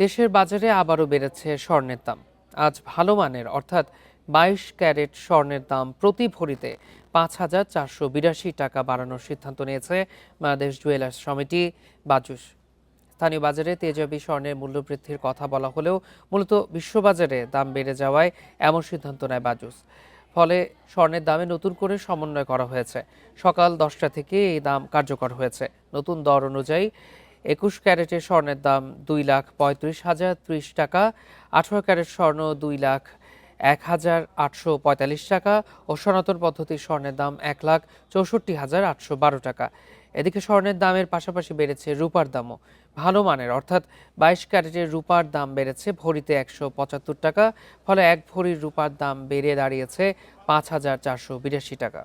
দেশের বাজারে আবারও বেড়েছে স্বর্ণের দাম। আজ ভালো মানের অর্থাৎ 22 ক্যারেট স্বর্ণের দাম প্রতি ভরিতে 5,482 টাকা বাড়ানোর সিদ্ধান্ত নিয়েছে বাংলাদেশ জুয়েলার্স সমিতি বাজুস। স্থানীয় বাজারে তেজাবি স্বর্ণের মূল্য বৃদ্ধির কথা বলা হলেও মূলত বিশ্ববাজারে দাম বেড়ে যাওয়ায় এমন সিদ্ধান্ত নেয় বাজুস। ফলে স্বর্ণের দামে নতুন করে সমন্বয় করা হয়েছে। সকাল 10টা থেকে এই দাম কার্যকর হয়েছে। নতুন দর অনুযায়ী 21 ক্যারেটের স্বর্ণের দাম 2,35,030 টাকা, 18 ক্যারেট স্বর্ণ 2,01,845 টাকা ও সনাতন পদ্ধতির স্বর্ণের দাম 1,64,812 টাকা। এদিকে স্বর্ণের দামের পাশাপাশি বেড়েছে রূপার দামও। ভালো মানের অর্থাৎ 22 ক্যারেটের রূপার দাম বেড়েছে ভরিতে 175 টাকা। ফলে এক ভরির রূপার দাম বেড়ে দাঁড়িয়েছে 5,482 টাকা।